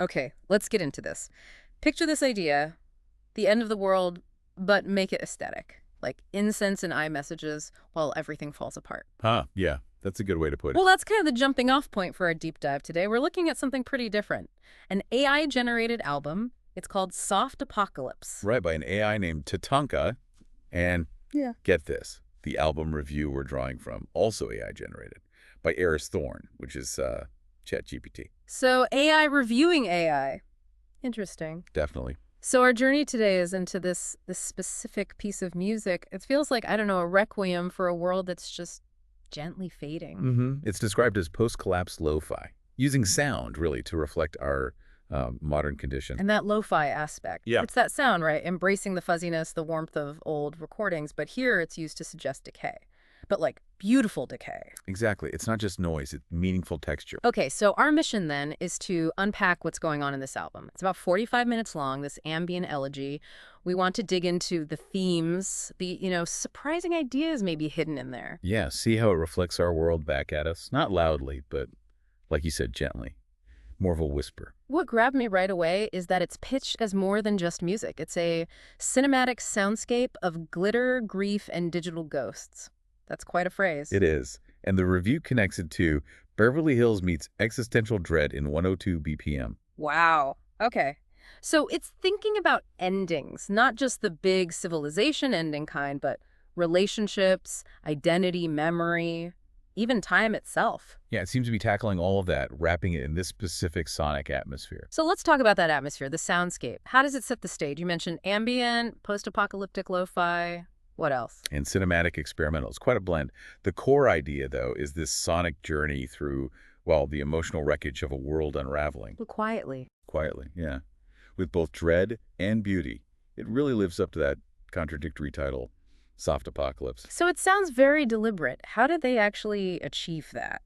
Okay, let's get into this. Picture this idea, the end of the world, but make it aesthetic. Like incense and iMessages while everything falls apart. Huh, yeah, that's a good way to put it. Well, that's kind of the jumping off point for our deep dive today. We're looking at something pretty different. An AI-generated album. It's called Soft Apocalypse. Right, by an AI named TATANKA, and Yeah. get this, the album review we're drawing from, also AI-generated, by Eris Thorne, which is ChatGPT. So AI reviewing AI. Interesting. Definitely. So our journey today is into this specific piece of music. It feels like, I don't know, a requiem for a world that's just gently fading. It's described as post-collapse lo-fi, using sound, really, to reflect our modern condition. And that lo-fi aspect. Yeah. It's that sound, right? Embracing the fuzziness, the warmth of old recordings. But here it's used to suggest decay. But like beautiful decay. Exactly. It's not just noise, it's meaningful texture. Okay, so our mission then is to unpack what's going on in this album. It's about 45 minutes long, this ambient elegy. We want to dig into the themes, the, surprising ideas maybe hidden in there. Yeah, see how it reflects our world back at us? Not loudly, but, like you said, gently. More of a whisper. What grabbed me right away is that it's pitched as more than just music. It's a cinematic soundscape of glitter, grief, and digital ghosts. That's quite a phrase. It is. And the review connects it to Beverly Hills meets existential dread in 102 BPM. Wow. Okay. So it's thinking about endings, not just the big civilization ending kind, but relationships, identity, memory, even time itself. Yeah, it seems to be tackling all of that, wrapping it in this specific sonic atmosphere. So let's talk about that atmosphere, the soundscape. How does it set the stage? You mentioned ambient, post-apocalyptic lo-fi. What else? And cinematic experimental. It's quite a blend. The core idea, though, is this sonic journey through, well, the emotional wreckage of a world unraveling. Look quietly. Quietly, yeah. With both dread and beauty. It really lives up to that contradictory title, Soft Apocalypse. So it sounds very deliberate. How did they actually achieve that?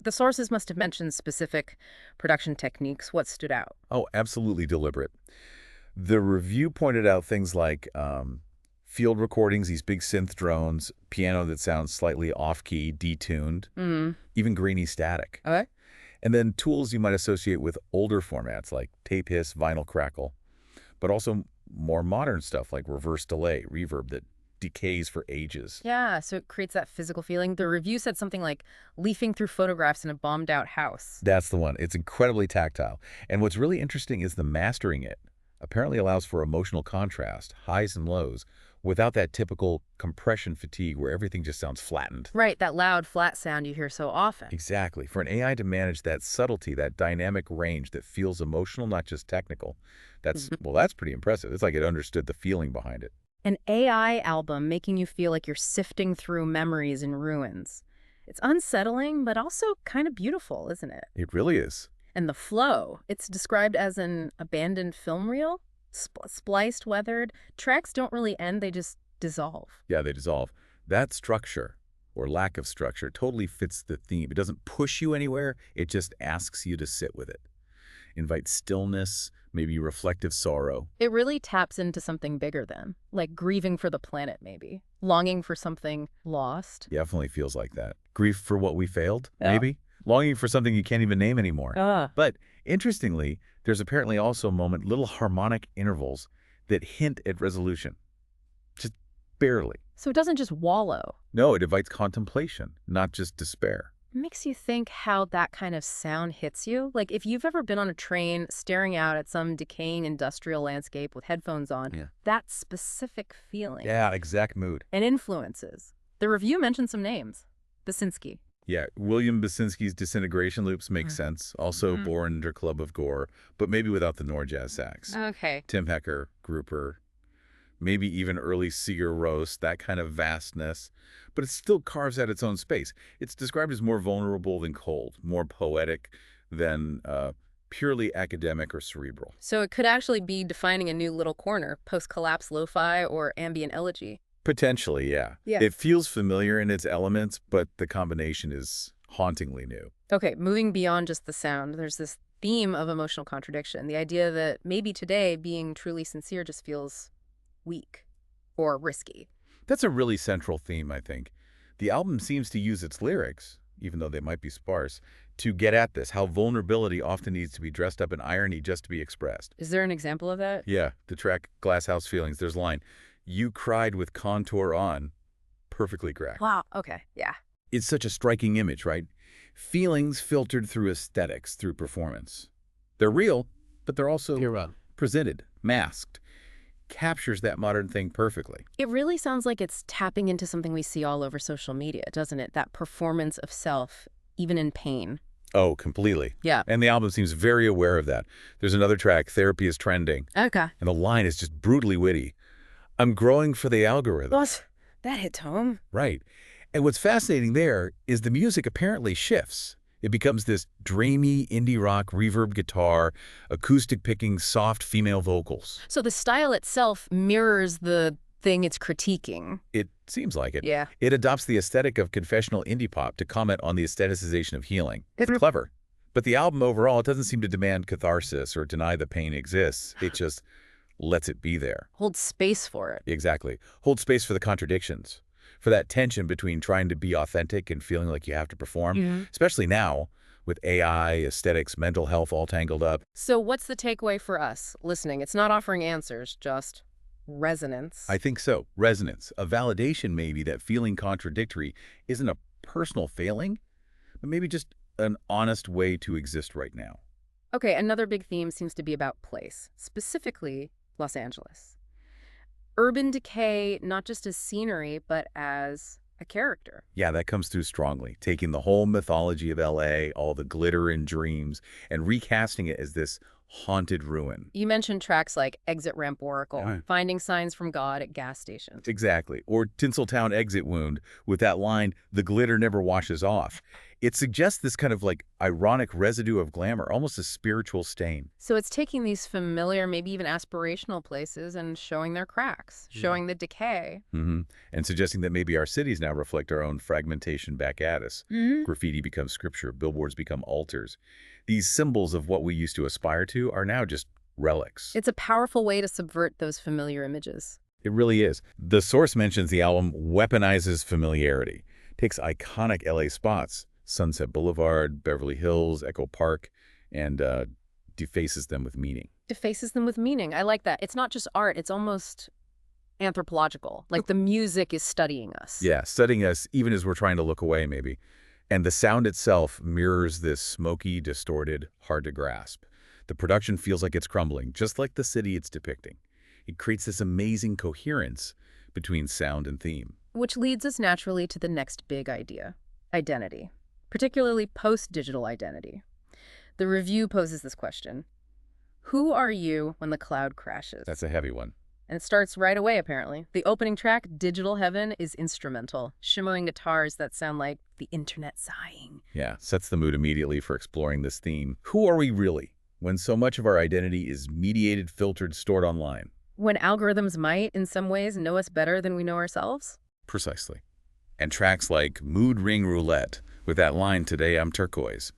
The sources must have mentioned specific production techniques. What stood out? Oh, absolutely deliberate. The review pointed out things like field recordings, these big synth drones, piano that sounds slightly off-key, detuned, even grainy static. Okay. And then tools you might associate with older formats like tape hiss, vinyl crackle, but also more modern stuff like reverse delay, reverb that decays for ages. Yeah, so it creates that physical feeling. The review said something like leafing through photographs in a bombed-out house. That's the one. It's incredibly tactile. And what's really interesting is the mastering it apparently allows for emotional contrast, highs and lows, without that typical compression fatigue where everything just sounds flattened. Right, that loud, flat sound you hear so often. Exactly. For an AI to manage that subtlety, that dynamic range that feels emotional, not just technical, that's pretty impressive. It's like it understood the feeling behind it. An AI album making you feel like you're sifting through memories and ruins. It's unsettling, but also kind of beautiful, isn't it? It really is. And the flow, it's described as an abandoned film reel, spliced, weathered. Tracks don't really end, they just dissolve. Yeah, they dissolve. That structure, or lack of structure, totally fits the theme. It doesn't push you anywhere. It just asks you to sit with it. Invite stillness, maybe reflective sorrow. It really taps into something bigger than, like grieving for the planet, maybe. Longing for something lost. Definitely feels like that. Grief for what we failed, Yeah. maybe? Longing for something you can't even name anymore. But interestingly, there's apparently also a moment, little harmonic intervals that hint at resolution. Just barely. So it doesn't just wallow. No, it invites contemplation, not just despair. It makes you think how that kind of sound hits you. Like if you've ever been on a train staring out at some decaying industrial landscape with headphones on, that specific feeling. Yeah, exact mood. And influences. The review mentioned some names. Basinski. Yeah, William Basinski's disintegration loops make sense. Also Borinder Club of Gore, but maybe without the Nord jazz sax. Okay. Tim Hecker, grouper, maybe even early Sigur Rós, that kind of vastness. But it still carves out its own space. It's described as more vulnerable than cold, more poetic than purely academic or cerebral. So it could actually be defining a new little corner, post-collapse lo-fi or ambient elegy. Potentially, yeah. It feels familiar in its elements, but the combination is hauntingly new. Okay, moving beyond just the sound, there's this theme of emotional contradiction. The idea that maybe today being truly sincere just feels weak or risky. That's a really central theme, I think. The album seems to use its lyrics, even though they might be sparse, to get at this, how vulnerability often needs to be dressed up in irony just to be expressed. Is there an example of that? Yeah, the track Glass House Feelings, there's a line, "You cried with contour on," perfectly correct. Wow. Okay. Yeah. It's such a striking image, right? Feelings filtered through aesthetics, through performance. They're real, but they're also You're on. presented, masked. Captures that modern thing perfectly. It really sounds like it's tapping into something we see all over social media, doesn't it? That performance of self, even in pain. Oh, completely. Yeah. And the album seems very aware of that. There's another track, Therapy is Trending, Okay. and the line is just brutally witty. "I'm growing for the algorithm." What? That hit home. Right. And what's fascinating there is the music apparently shifts. It becomes this dreamy indie rock reverb guitar, acoustic picking soft female vocals. So the style itself mirrors the thing it's critiquing. It seems like it. Yeah. It adopts the aesthetic of confessional indie pop to comment on the aestheticization of healing. It's clever. But the album overall, it doesn't seem to demand catharsis or deny the pain exists. It just lets it be there. Hold space for it. Exactly. Hold space for the contradictions, for that tension between trying to be authentic and feeling like you have to perform, especially now with AI, aesthetics, mental health all tangled up. So what's the takeaway for us listening? It's not offering answers, just resonance. I think so. Resonance, a validation maybe that feeling contradictory isn't a personal failing, but maybe just an honest way to exist right now. Okay, another big theme seems to be about place, specifically Los Angeles. Urban decay, not just as scenery, but as a character. Yeah, that comes through strongly, taking the whole mythology of LA, all the glitter and dreams, and recasting it as this haunted ruin. You mentioned tracks like Exit Ramp Oracle, Yeah. Finding Signs from God at gas stations. Exactly. Or Tinseltown Exit Wound with that line, "The glitter never washes off." It suggests this kind of like ironic residue of glamour, almost a spiritual stain. So it's taking these familiar, maybe even aspirational places and showing their cracks, showing the decay. And suggesting that maybe our cities now reflect our own fragmentation back at us. Graffiti becomes scripture, billboards become altars. These symbols of what we used to aspire to are now just relics. It's a powerful way to subvert those familiar images. It really is. The source mentions the album weaponizes familiarity, takes iconic LA spots, Sunset Boulevard, Beverly Hills, Echo Park, and defaces them with meaning. Defaces them with meaning. I like that. It's not just art, it's almost anthropological. Like the music is studying us. Yeah, studying us even as we're trying to look away, maybe. And the sound itself mirrors this smoky, distorted, hard to grasp. The production feels like it's crumbling, just like the city it's depicting. It creates this amazing coherence between sound and theme. Which leads us naturally to the next big idea, identity, particularly post-digital identity. The review poses this question: who are you when the cloud crashes? That's a heavy one. And it starts right away, apparently. The opening track, Digital Heaven, is instrumental, shimmering guitars that sound like the internet sighing. Yeah, sets the mood immediately for exploring this theme. Who are we really when so much of our identity is mediated, filtered, stored online? When algorithms might, in some ways, know us better than we know ourselves? Precisely. And tracks like Mood Ring Roulette, with that line, "Today I'm turquoise,"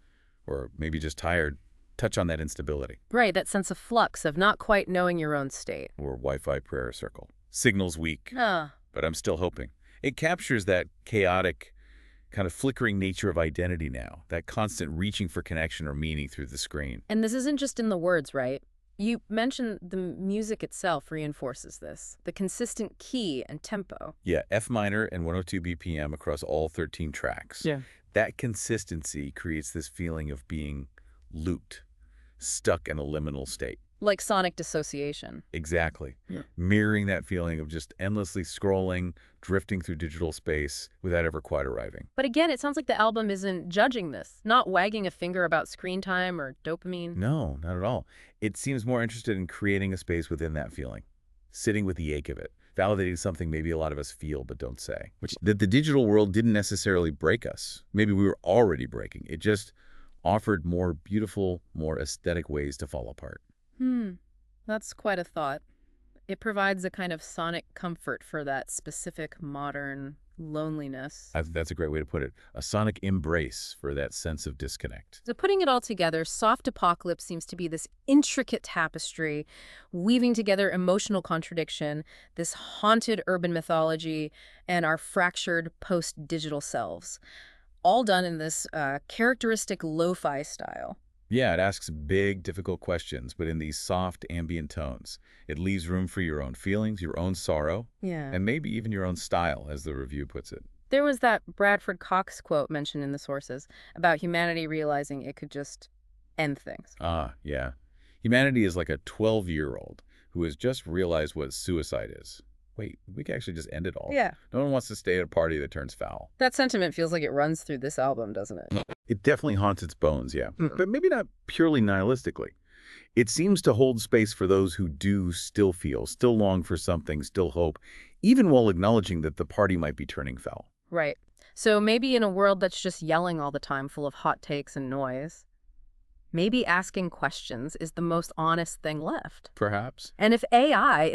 or maybe just tired, touch on that instability. Right, that sense of flux, of not quite knowing your own state. Or Wi-Fi prayer circle. Signal's weak, Ah, but I'm still hoping. It captures that chaotic, kind of flickering nature of identity now, that constant reaching for connection or meaning through the screen. and this isn't just in the words, right? You mentioned the music itself reinforces this, the consistent key and tempo. Yeah, F minor and 102 BPM across all 13 tracks. Yeah. That consistency creates this feeling of being looped, stuck in a liminal state. Like sonic dissociation. Exactly. Yeah. Mirroring that feeling of just endlessly scrolling, drifting through digital space without ever quite arriving. But again, it sounds like the album isn't judging this, not wagging a finger about screen time or dopamine. No, not at all. It seems more interested in creating a space within that feeling, sitting with the ache of it, validating something maybe a lot of us feel but don't say, which that the digital world didn't necessarily break us. Maybe we were already breaking. It just offered more beautiful, more aesthetic ways to fall apart. That's quite a thought. It provides a kind of sonic comfort for that specific modern loneliness. I think that's a great way to put it. A sonic embrace for that sense of disconnect. So putting it all together, Soft Apocalypse seems to be this intricate tapestry, weaving together emotional contradiction, this haunted urban mythology, and our fractured post-digital selves. all done in this characteristic lo-fi style. Yeah, it asks big, difficult questions, but in these soft, ambient tones. It leaves room for your own feelings, your own sorrow, Yeah. and maybe even your own style, as the review puts it. There was that Bradford Cox quote mentioned in the sources about humanity realizing it could just end things. Ah, yeah. Humanity is like a 12-year-old who has just realized what suicide is. Wait, we can actually just end it all. Yeah. No one wants to stay at a party that turns foul. That sentiment feels like it runs through this album, doesn't it? It definitely haunts its bones, yeah. But maybe not purely nihilistically. It seems to hold space for those who do still feel, still long for something, still hope, even while acknowledging that the party might be turning foul. Right. So maybe in a world that's just yelling all the time, full of hot takes and noise, maybe asking questions is the most honest thing left. Perhaps. And if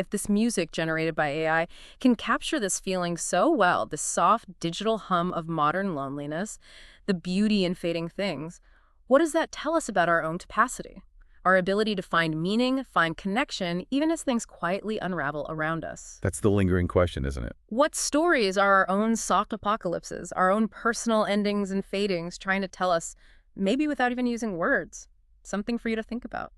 this music generated by AI can capture this feeling so well, this soft digital hum of modern loneliness, the beauty in fading things, what does that tell us about our own capacity? Our ability to find meaning, find connection, even as things quietly unravel around us. That's the lingering question, isn't it? What stories are our own soft apocalypses, our own personal endings and fadings trying to tell us, maybe without even using words? Something for you to think about.